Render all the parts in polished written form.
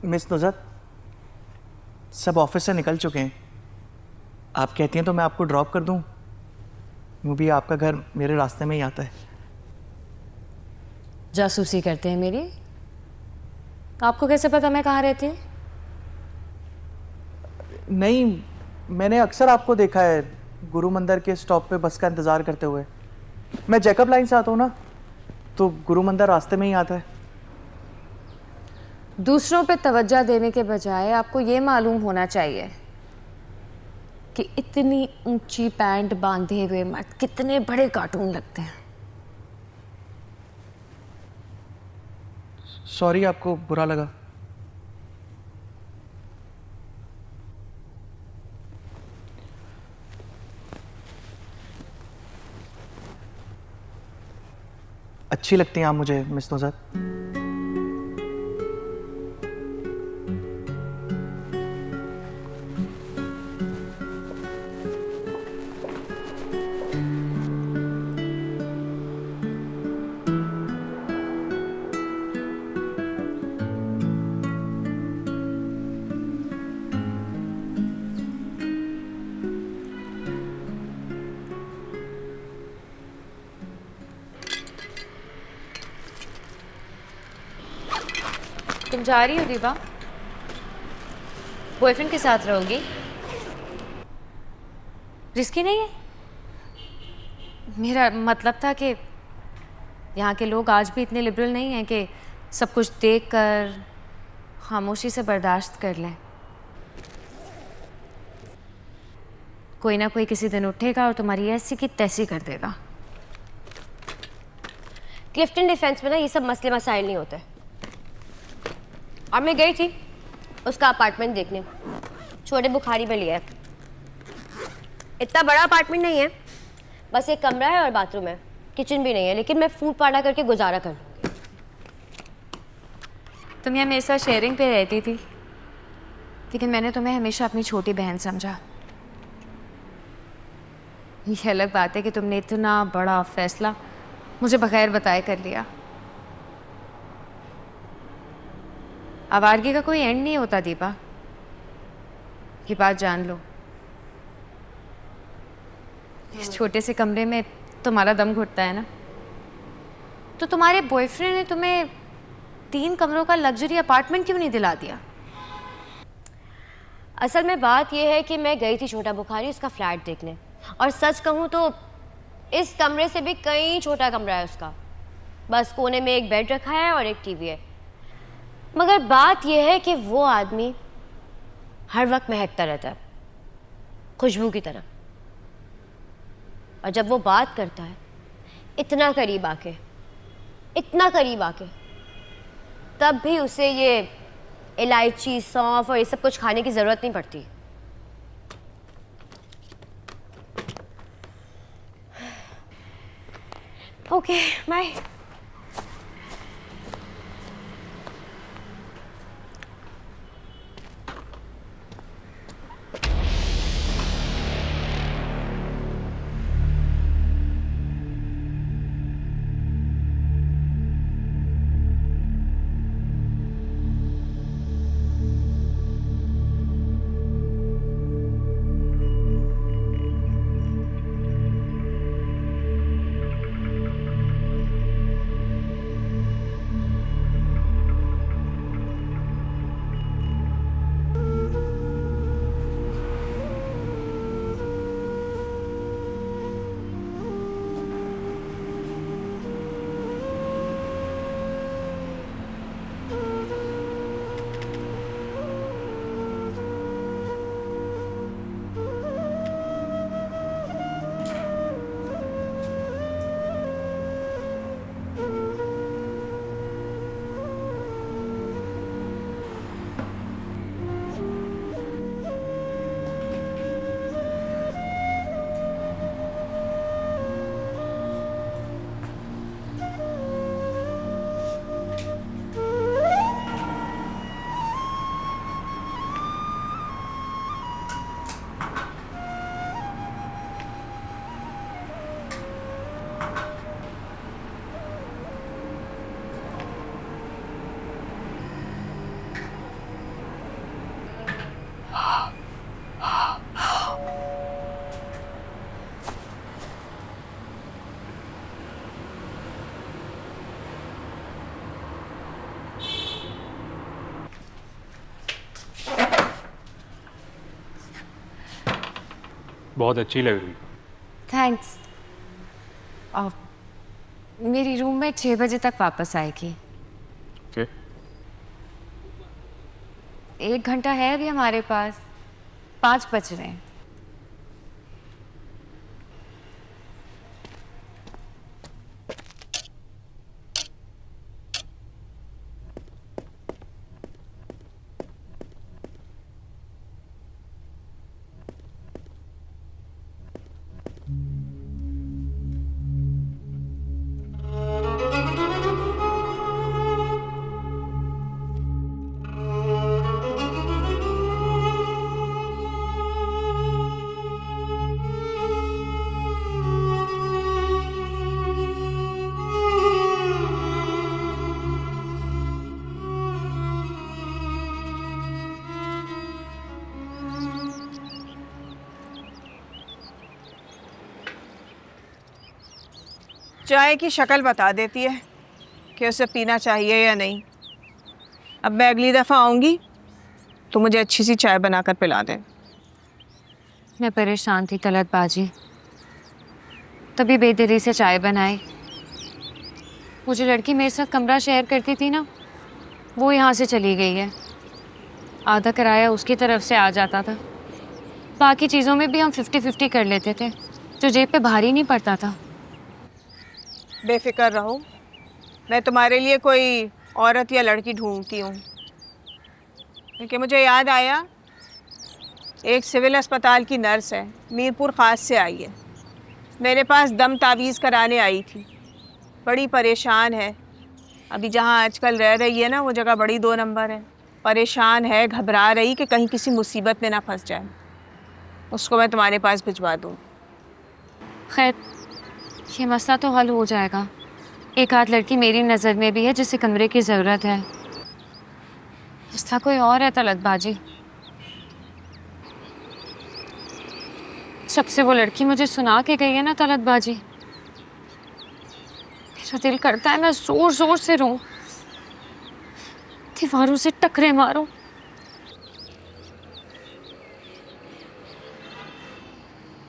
Miss नुज़रत, सब office से निकल चुके हैं। आप कहती हैं तो मैं आपको ड्रॉप कर दूं? यूँ भी आपका घर मेरे रास्ते में ही आता है। जासूसी करते हैं मेरी? आपको कैसे पता मैं कहाँ रहती हूँ? नहीं, मैंने अक्सर आपको देखा है गुरु मंदिर के स्टॉप पे बस का इंतज़ार करते हुए। मैं जैकब लाइन से आता हूँ ना, तो गुरु मंदिर रास्ते में ही आता है। दूसरों पे तवज्जो देने के बजाय आपको ये मालूम होना चाहिए कि इतनी ऊंची पैंट बांधे हुए मर्द कितने बड़े कार्टून लगते हैं। सॉरी, आपको बुरा लगा। अच्छी लगती हैं आप मुझे मिस नुज़रत। तुम जा रही हो दीपा? बॉयफ्रेंड के साथ रहोगी? रिस्की नहीं है? मेरा मतलब था कि यहाँ के लोग आज भी इतने लिबरल नहीं हैं कि सब कुछ देखकर खामोशी से बर्दाश्त कर लें। कोई ना कोई किसी दिन उठेगा और तुम्हारी ऐसी की तैसी कर देगा। क्लिफ्टन डिफेंस में ना ये सब मसले मसाइल नहीं होते। और मैं गई थी उसका अपार्टमेंट देखने, छोटे बुखारी में लिया है। इतना बड़ा अपार्टमेंट नहीं है, बस एक कमरा है और बाथरूम है, किचन भी नहीं है, लेकिन मैं फूड पाड़ा करके गुजारा कर लूँगी। तुम यहाँ मेरे साथ शेयरिंग पे रहती थी, लेकिन मैंने तुम्हें हमेशा अपनी छोटी बहन समझा। ये अलग बात है कि तुमने इतना बड़ा फैसला मुझे बगैर बताए कर लिया। आवारगी का कोई एंड नहीं होता दीपा, ये बात जान लो। इस छोटे से कमरे में तुम्हारा दम घुटता है ना, तो तुम्हारे बॉयफ्रेंड ने तुम्हें 3 कमरों का लग्जरी अपार्टमेंट क्यों नहीं दिला दिया? असल में बात यह है कि मैं गई थी छोटा बुखारी उसका फ्लैट देखने, और सच कहूँ तो इस कमरे से भी कहीं छोटा कमरा है उसका। बस कोने में एक बेड रखा है और एक टीवी है। मगर बात यह है कि वो आदमी हर वक्त महकता रहता है, खुशबू की तरह। और जब वो बात करता है इतना करीब आके, तब भी उसे ये इलायची, सौंफ और ये सब कुछ खाने की ज़रूरत नहीं पड़ती। Okay, bye. बहुत अच्छी लग रही। थैंक्स। मेरी रूममेट 6 बजे तक वापस आएगी। ओके। 1 घंटा है अभी हमारे पास, 5 बज रहे हैं। चाय की शक्ल बता देती है कि उसे पीना चाहिए या नहीं। अब मैं अगली दफ़ा आऊँगी तो मुझे अच्छी सी चाय बनाकर पिला दे। मैं परेशान थी तलत बाजी, तभी बेदिली से चाय बनाई। वो जो लड़की मेरे साथ कमरा शेयर करती थी ना, वो यहाँ से चली गई है। आधा किराया उसकी तरफ से आ जाता था, बाकी चीज़ों में भी हम 50-50 कर लेते थे, जो जेब पे भारी नहीं पड़ता था। बेफिक्र रहो, मैं तुम्हारे लिए कोई औरत या लड़की ढूंढती हूँ। क्योंकि मुझे याद आया, एक सिविल अस्पताल की नर्स है, मीरपुर ख़ास से आई है, मेरे पास दम तावीज़ कराने आई थी। बड़ी परेशान है। अभी जहाँ आजकल रह रही है ना, वो जगह बड़ी 2 नंबर है। परेशान है, घबरा रही कि कहीं किसी मुसीबत में ना फंस जाए। उसको मैं तुम्हारे पास भिजवा दूँ। खैर, ये मसला तो हल हो जाएगा। एक आध लड़की मेरी नज़र में भी है जिसे कमरे की ज़रूरत है। मसला कोई और है तलत बाजी। सबसे वो लड़की मुझे सुना के गई है ना तलत बाजी, मेरा दिल करता है मैं जोर जोर से रोऊं, दीवारों से टकरे मारूं।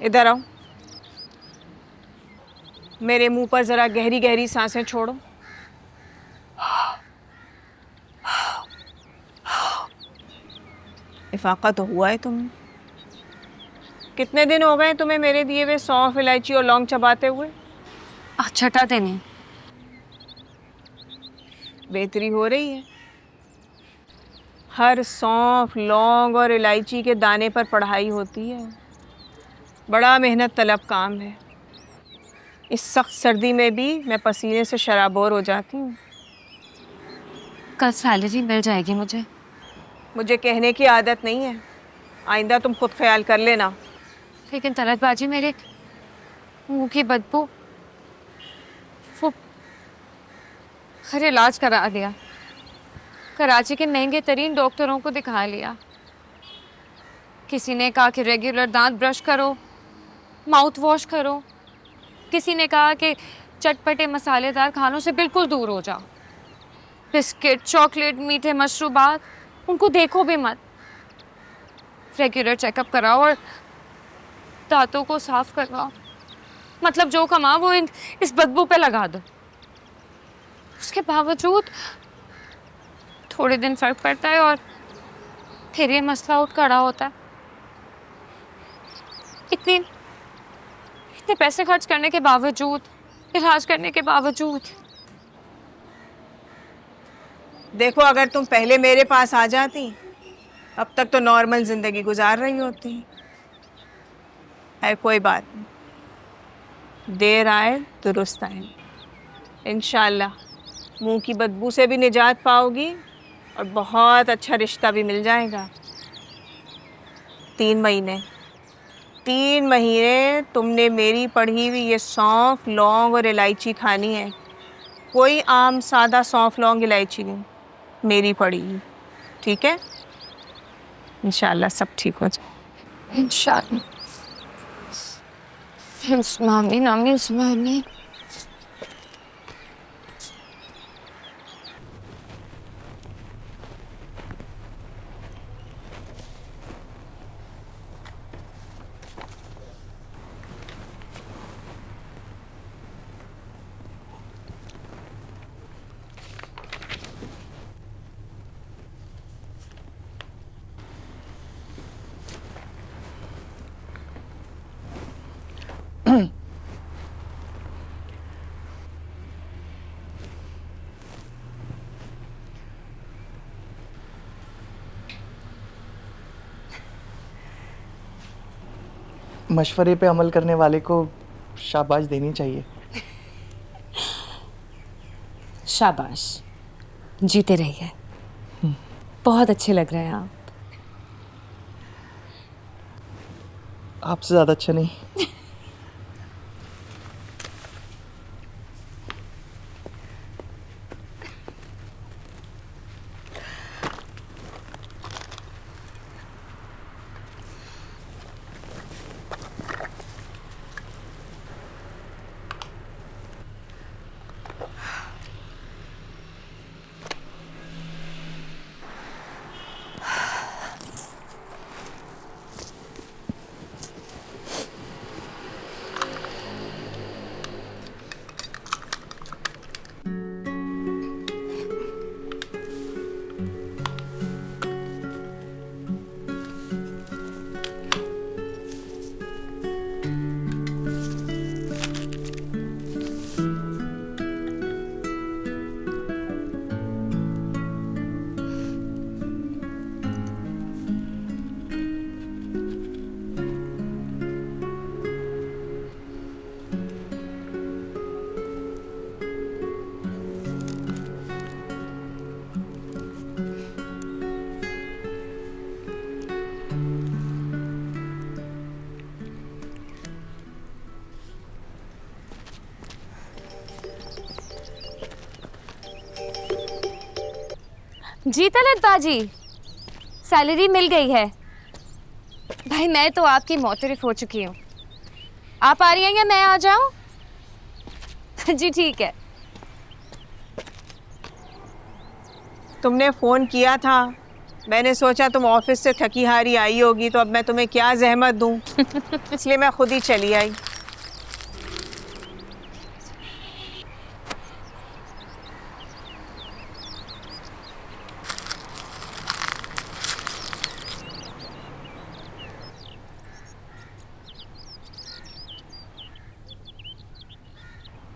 इधर आओ, मेरे मुंह पर ज़रा गहरी गहरी सांसें छोड़ो। इफाका तो हुआ है तुम्हें। कितने दिन हो गए तुम्हें मेरे दिए हुए सौंफ, इलायची और लौंग चबाते हुए? छटा देने। बेहतरी हो रही है। हर सौंफ, लौंग और इलायची के दाने पर पढ़ाई होती है। बड़ा मेहनत तलब काम है। इस सख्त सर्दी में भी मैं पसीने से शराबोर हो जाती हूँ। कल सैलरी मिल जाएगी मुझे। मुझे कहने की आदत नहीं है, आइंदा तुम खुद ख्याल कर लेना। लेकिन तलत बाजी, मेरे मुंह की बदबू, वो हर इलाज करा दिया, कराची के महंगे तरीन डॉक्टरों को दिखा लिया। किसी ने कहा कि रेगुलर दांत ब्रश करो, माउथ वॉश करो। किसी ने कहा कि चटपटे मसालेदार खानों से बिल्कुल दूर हो जाओ। बिस्किट, चॉकलेट, मीठे मशरूबात, उनको देखो भी मत। रेगुलर चेकअप कराओ और दांतों को साफ करवाओ। मतलब जो कमाओ वो इस बदबू पे लगा दो। उसके बावजूद थोड़े दिन फर्क पड़ता है और फिर ये मसला उठ खड़ा होता है। इतने पैसे खर्च करने के बावजूद, इलाज करने के बावजूद। देखो, अगर तुम पहले मेरे पास आ जाती, अब तक तो नॉर्मल ज़िंदगी गुजार रही होती है। कोई बात नहीं, देर आए दुरुस्त आए। इंशाल्लाह मुंह की बदबू से भी निजात पाओगी और बहुत अच्छा रिश्ता भी मिल जाएगा। 3 महीने तुमने मेरी पढ़ी हुई ये सौंफ, लौंग और इलायची खानी है। कोई आम सादा सौंफ, लौंग, इलायची नहीं, मेरी पढ़ी। ठीक है? इंशाल्लाह सब ठीक हो जाए। इंशाल्लाह। आमीन आमीन आमीन। मशवरे पे अमल करने वाले को शाबाश देनी चाहिए। शाबाश, जीते रहिए। बहुत अच्छे लग रहे हैं आप। आपसे ज़्यादा अच्छा नहीं। जी तलत बाजी, सैलरी मिल गई है। भाई मैं तो आपकी मोतरफ हो चुकी हूँ। आप आ रही हैं या मैं आ जाऊँ? जी ठीक है। तुमने फ़ोन किया था, मैंने सोचा तुम ऑफिस से थकी हारी आई होगी, तो अब मैं तुम्हें क्या जहमत दूँ, इसलिए मैं खुद ही चली आई।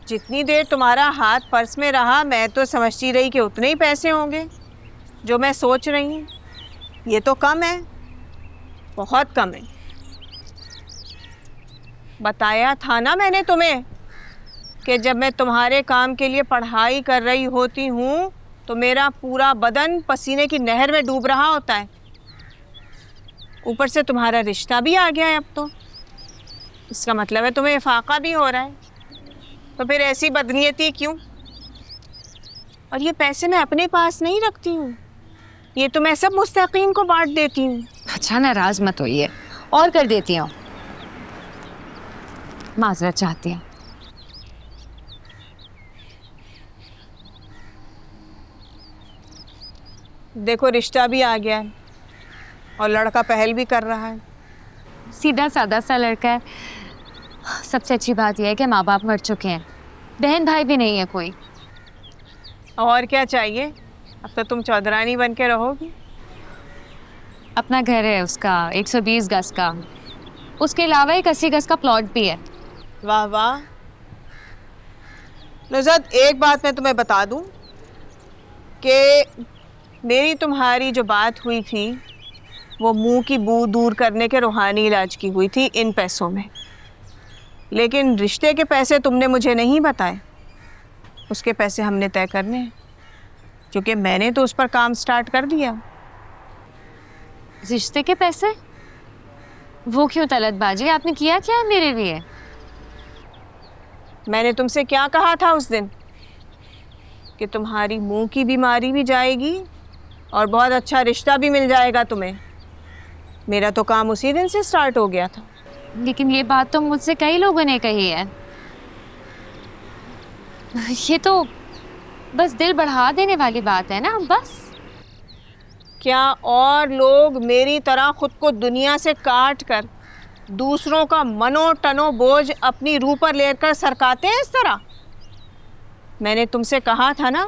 जितनी देर तुम्हारा हाथ पर्स में रहा, मैं तो समझती रही कि उतने ही पैसे होंगे जो मैं सोच रही हूँ। ये तो कम है, बहुत कम है। बताया था ना मैंने तुम्हें कि जब मैं तुम्हारे काम के लिए पढ़ाई कर रही होती हूँ तो मेरा पूरा बदन पसीने की नहर में डूब रहा होता है। ऊपर से तुम्हारा रिश्ता भी आ गया है अब तो, इसका मतलब है तुम्हें इफाका भी हो रहा है। तो फिर ऐसी बदनीयती क्यों? और ये पैसे मैं अपने पास नहीं रखती हूँ, ये तो मैं सब मुस्तकीन को बांट देती हूँ। अच्छा नाराज मत होइए, और कर देती हूँ। माजरत चाहती हूँ। देखो रिश्ता भी आ गया है और लड़का पहल भी कर रहा है। सीधा साधा सा लड़का है। सबसे अच्छी बात यह है कि माँ बाप मर चुके हैं, बहन भाई भी नहीं है कोई। और क्या चाहिए, अब तो तुम चौधरानी बन के रहोगी। अपना घर है उसका 120 गज का, उसके अलावा एक 80 गज का प्लॉट भी है। वाह वाह। नुज़रत, एक बात मैं तुम्हें बता दूं कि मेरी तुम्हारी जो बात हुई थी वो मुंह की बू दूर करने के रूहानी इलाज की हुई थी इन पैसों में, लेकिन रिश्ते के पैसे तुमने मुझे नहीं बताए। उसके पैसे हमने तय करने हैं, क्योंकि मैंने तो उस पर काम स्टार्ट कर दिया। रिश्ते के पैसे? वो क्यों तलत बाजी, आपने किया क्या है मेरे लिए? मैंने तुमसे क्या कहा था उस दिन कि तुम्हारी मुंह की बीमारी भी जाएगी और बहुत अच्छा रिश्ता भी मिल जाएगा तुम्हें। मेरा तो काम उसी दिन से स्टार्ट हो गया था। लेकिन ये बात तो मुझसे कई लोगों ने कही है। ये तो बस दिल बढ़ा देने वाली बात है ना। बस क्या और लोग मेरी तरह खुद को दुनिया से काट कर दूसरों का मनो टनो बोझ अपनी रूह पर लेकर सरकाते हैं इस तरह? मैंने तुमसे कहा था ना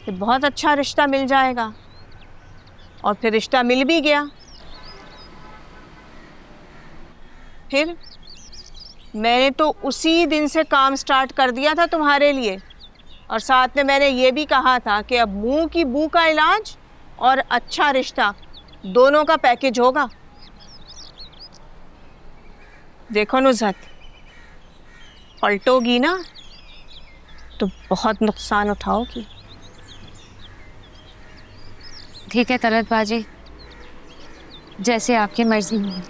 कि बहुत अच्छा रिश्ता मिल जाएगा, और फिर रिश्ता मिल भी गया। फिर मैंने तो उसी दिन से काम स्टार्ट कर दिया था तुम्हारे लिए, और साथ में मैंने ये भी कहा था कि अब मुंह की बू का इलाज और अच्छा रिश्ता दोनों का पैकेज होगा। देखो नुज़हत, पलटोगी ना तो बहुत नुकसान उठाओगी। ठीक है तलत बाजी, जैसे आपकी मर्जी हो।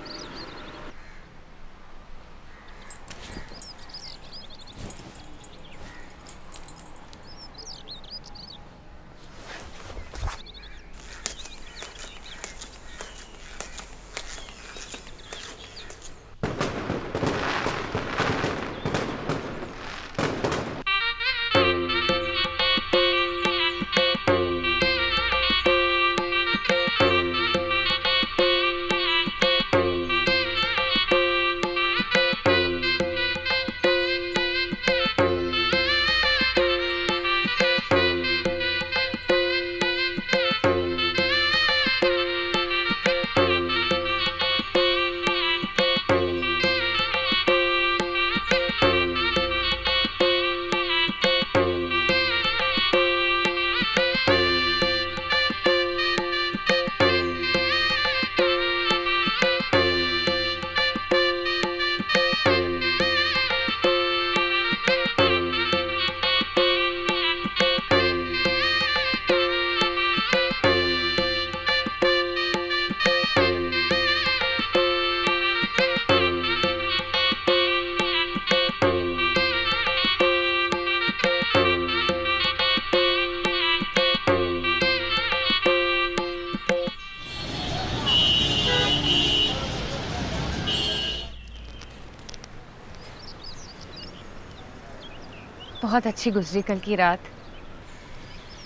बहुत अच्छी गुजरी कल की रात,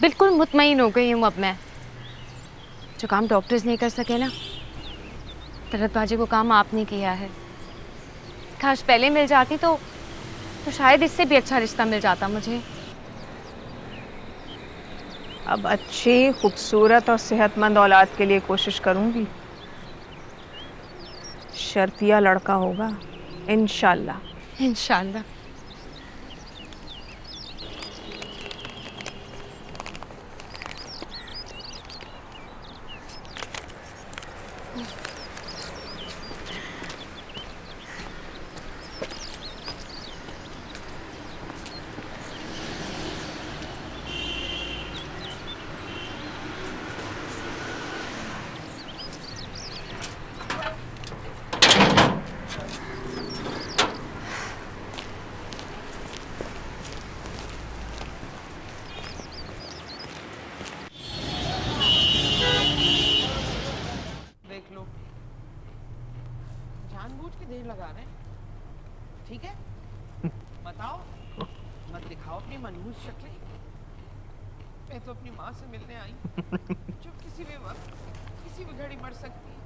बिल्कुल मुतमईन हो गई हूँ अब मैं। जो काम डॉक्टर्स नहीं कर सके ना, तलत बाजी वो काम आपने किया है। काश पहले मिल जाती तो शायद इससे भी अच्छा रिश्ता मिल जाता मुझे। अब अच्छी, खूबसूरत और सेहतमंद औलाद के लिए कोशिश करूंगी। शर्तिया लड़का होगा इंशाल्लाह। इंशाल्लाह। देख लो, जानबूझ के देर लगा रहे हैं। ठीक है, बताओ, मत दिखाओ अपनी मनहूस शक्लें। मैं तो अपनी माँ से मिलने आई जो किसी भी वक्त, किसी भी घड़ी मर सकती है।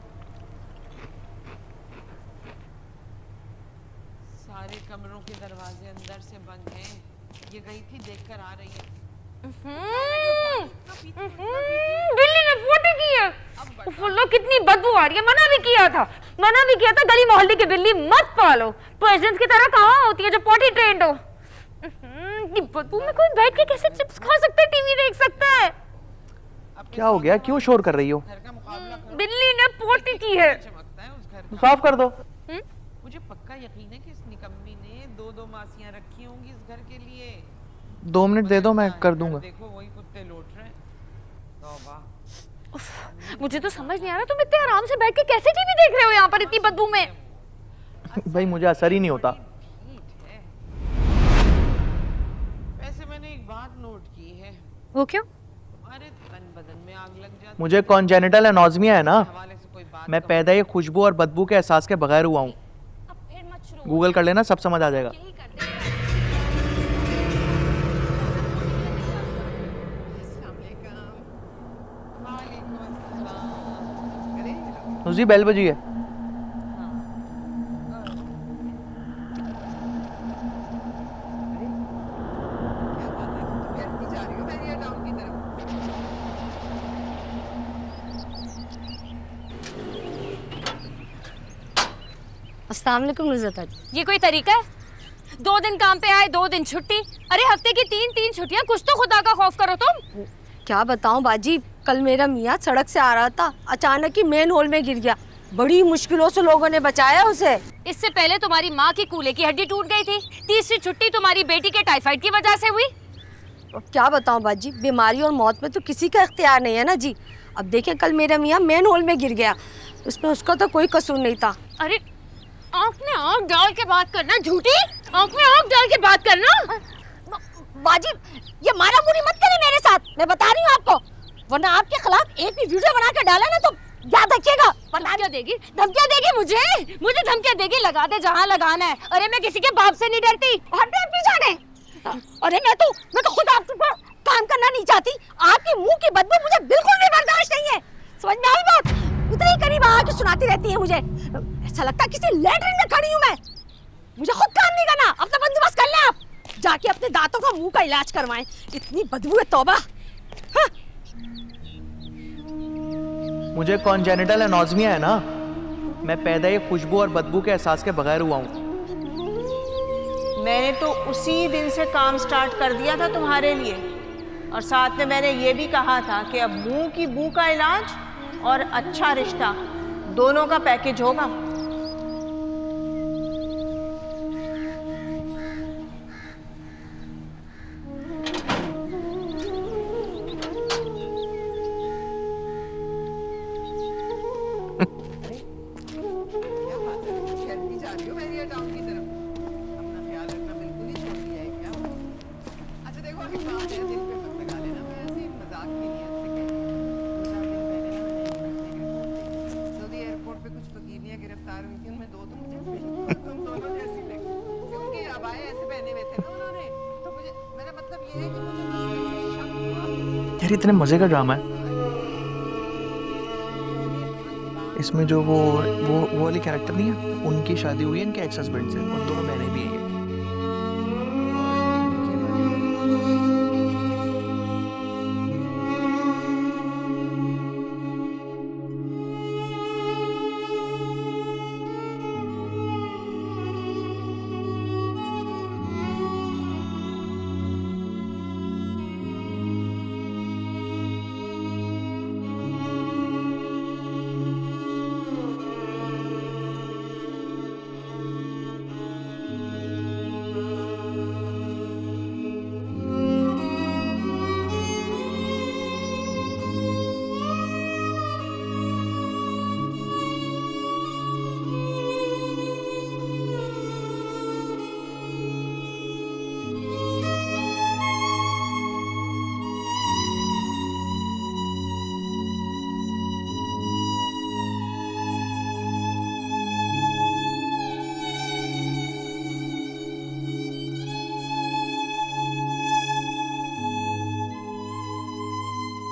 सारे कमरों के दरवाजे अंदर से बंद हैं। ये गई थी, देखकर आ रही है। बिल्ली ने पोटी की है। फुल्लो कितनी बदबू आ रही है। मना भी किया था गली मोहल्ले की बिल्ली मत पालो। पर्सियंस की तरह कहाँ होती है जो पोटी ट्रेंड हो। ये बदबू में कोई बैठ के कैसे चिप्स खा सकता है, टीवी देख सकता है। क्या हो गया, क्यों शोर कर रही हो? घर का मुकाबला करो। बिल्ली ने पोटी की है। चमकता है उस घर का। साफ कर दो। मुझे पक्का यकीन है कि इस निकम्मी ने दो मासियां रखी होंगी इस घर के लिए। 2 मिनट दे दो, मैं कर दूंगा। देखो वही कुत्ते लौट रहे हैं। तौबा। मुझे तो समझ नहीं आ रहा तुम इतने आराम से बैठ के कैसे टीवी देख रहे हो यहाँ पर इतनी बदबू में। भाई मुझे असर ही नहीं होता। ठीक है। वैसे मैंने एक बात नोट की है। वो क्यों? तुम्हारे तन बदन में आग लग जाती मुझे कॉन्जेनिटल एनोज़मिया है ना। हवाले से कोई बात मैं पैदा ही खुशबू और बदबू के एहसास के बगैर हुआ हूँ। गूगल कर लेना, सब समझ आ जाएगा। उसी बेल बजी है। अस्सलाम वालेकुम नुज़हत। ये कोई तरीका है? 2 दिन काम पे आए, 2 दिन छुट्टी। अरे हफ्ते की 3 छुट्टियां, कुछ तो खुदा का खौफ करो तुम। क्या बताऊं बाजी, कल मेरा मियाँ सड़क से आ रहा था, अचानक ही मेन होल में गिर गया। बड़ी मुश्किलों से लोगों ने बचाया उसे। इससे पहले तुम्हारी माँ की कूल्हे की हड्डी टूट गई थी, तीसरी छुट्टी तुम्हारी बेटी के टाइफाइड की वजह से हुई। अब क्या बताऊं बाजी, बीमारी और मौत में तो किसी का इख्तियार नहीं है ना जी। अब देखें कल मेरा मियाँ मेन होल में गिर गया, उसमें उसका तो कोई कसूर नहीं था। अरे आँख में आँख डाल के बात करना, झूठी आँख में आँख डाल के बात करना। बाजी ये मारा मुरी मत करे मेरे साथ, मैं बता रही हूँ आपको, वरना आपके खिलाफ एक भी वीडियो बना के डाला ना तो याद रखिएगा। धमकियाँ देगी, धमकियाँ देगी मुझे धमकियाँ देगी। लगा दे जहाँ लगाना है। अरे मैं किसी के बाप से नहीं डरती। हटे पीछे हटे। अरे मैं तो खुद आपके ऊपर काम करना नहीं चाहती, आपके मुंह की बदबू मुझे बिल्कुल भी बर्दाश्त नहीं है। समझ में आई बात? उतनी करीब आके सुनाती रहती है मुझे, ऐसा लगता है किसी लैट्रिन में खड़ी हूँ मैं। मुझे खुद काम नहीं करना, अपना बंदोबस्त कर लें आप, जाके अपने दांतों का मुंह का इलाज करवाएं। इतनी बदबू है, तौबा। हाँ। मुझे कॉन्जेनिटल एनोज़मिया है ना, मैं पैदा ही खुशबू और बदबू के एहसास के बगैर हुआ हूँ। मैंने तो उसी दिन से काम स्टार्ट कर दिया था तुम्हारे लिए, और साथ में मैंने ये भी कहा था कि अब मुंह की बू का इलाज और अच्छा रिश्ता दोनों का पैकेज होगा। क्या बात है, शर्मी जा रही हो मेरी टाउन की तरफ? अपना ख्याल रखना, बिल्कुल ही छोड़ दिया है क्या? अच्छा देखो, एक बात है, दिल पे मत लगा लेना, मैं ऐसे ही मजाक की नीयत से कह रही हूँ। 2-4 दिन पहले ना मैंने एक रिपोर्ट देखी, सऊदी एयरपोर्ट पे कुछ वकीलियाँ गिरफ्तार हुई थी, उनमें 2 तो मुझे बिल्कुल तुम दोनों जैसी लगी। क्योंकि अबाए ऐसे पहने हुए थे ना उन्होंने, तो मुझे, मेरा मतलब ये है कि मुझे बस ऐसे ही शक हुआ। यार इतने मज़े का ड्रामा है इसमें। जो वो वाली कैरेक्टर नहीं है, उनकी शादी हुई है इनके एक्स हस्बैंड से, उन दोनों बहनें भी हैं।